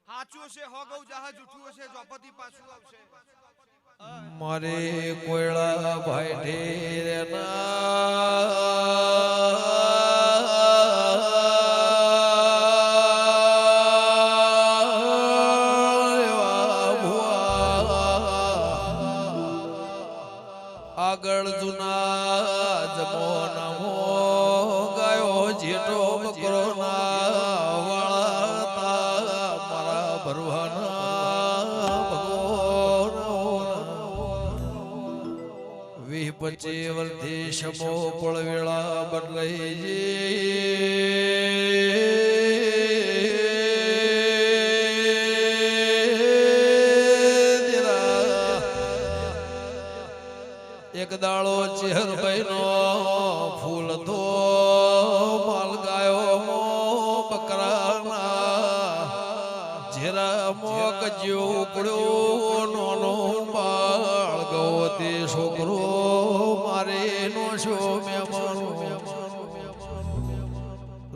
સાચું છે હો ગૌ જહાજ જૂઠું છે ચોપતી પાછું આવશે મારે કોયડા ભાઈ ઢેર આગળ જુના જમોનમો ગાયો જેઠો બકરો ના વાળા મારા ભરવાના ભગવાન 20-25 વર્ષથી શમો પળવેળા બદલાઈ એક દાળો ચહેર બહેનો ફૂલ તો માલ ગાયો બકરાના જેરા મોક જેવું પડ્યો નોનો બાળ ગયો તે છોકરો મારે નો છો મેમાનો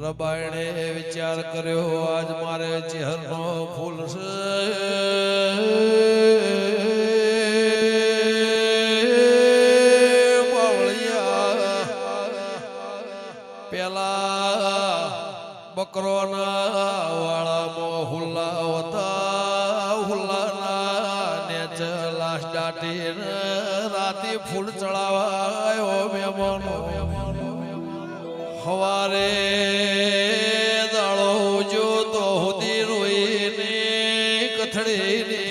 રબાયણે વિચાર કર્યો આજ મારે ચહેરનો ફૂલ છે બકરોના વાળામાં હુલ્લા હતા હુલ્લાના નેચ લાશ દાટી રાતે ફૂલ ચડાવાયો મેમોનો હવારે દાળો જો તો હુદી રોઈને કથડીને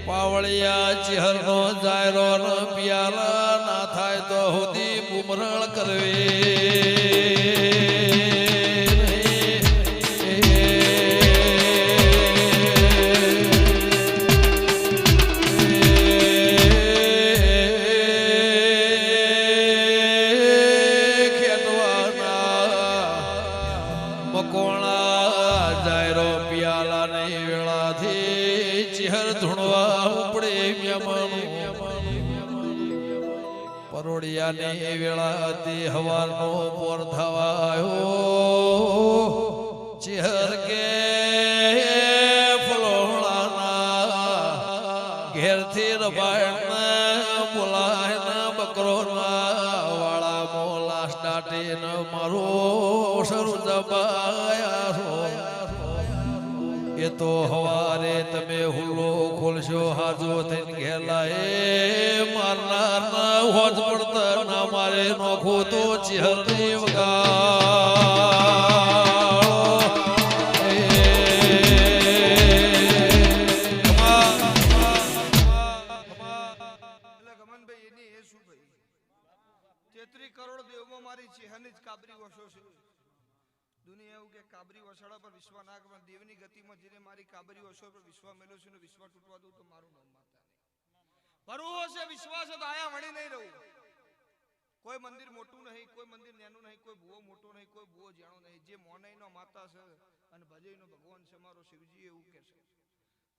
પાવળિયા ચહેરનો જાયરો ન પિયાલા ના થાય તો હુદી બુમરળ કરવી પરોડિયાની વેળાથી હવારનો પોર થવાયો ચહેર કે ફલોણાના ઘેરથી રબાયણ બોલાય બકરોના વાળા મોલા સ્ટાટીને મારો શરૂ દબાયા એ તો હવારે તમે હુલ્લો ખોલશો હાજો થઈને ઘેલાય મારનાર ના હોજ પડતા ના મારે નોખો તો ચહેરની દુનિયા એવું કે કાબરી વસાડા પર વિશ્વ ના કરે દેવની ગતિમાં જેને મારી કાબરી વસો પર વિશ્વ મેલો છે ને વિશ્વ તૂટવા દઉં તો મારું નામ માતા નહીં ભરવો છે વિશ્વાસ તો આયા વળી નહીં રહું કોઈ મંદિર મોટું નહીં કોઈ મંદિર નેનું નહીં કોઈ ભૂવો મોટો નહીં કોઈ ભૂવો જાણો નહીં જે મોનઈનો માતા છે અને ભજઈનો ભગવાન છે મારો શિવજી એવું કે છે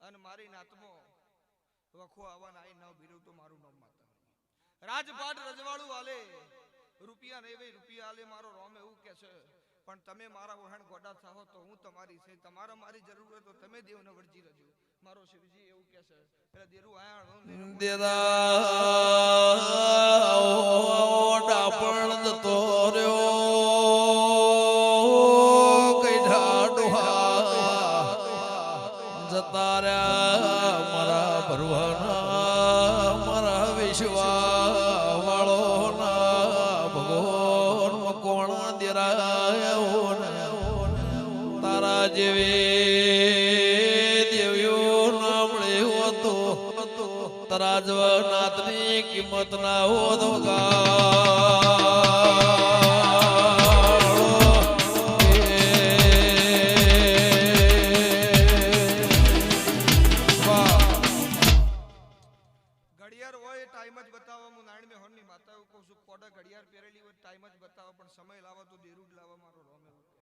અને મારી નાતમાં વખો આવવાના આઈ નાવ ભીરું તો મારું નામ માતા નહીં રાજપાટ રજવાડું આલે રૂપિયા નહીં ભાઈ રૂપિયા આલે મારો રોમ એવું કે છે પણ તમે મારા વહાણ ગોડા થાઓ તો હું તમારી છે તમારા મારી જરૂર હોય તો તમે દેવને વળજી રહેજો મારો શિવજી એવું કહે છે પેલા દેરુ આયા દેદા ડાપણ જતો રહ્યો કઈઠા ડોહા જતા રહ્યા મારા ભરવાના મારા વિશ્વા વાળો ના ભગવાન કોણ દેરા તારા જેવી દેવીઓ નામળે હોતો તરાજવા નાથની કિંમત ના હોત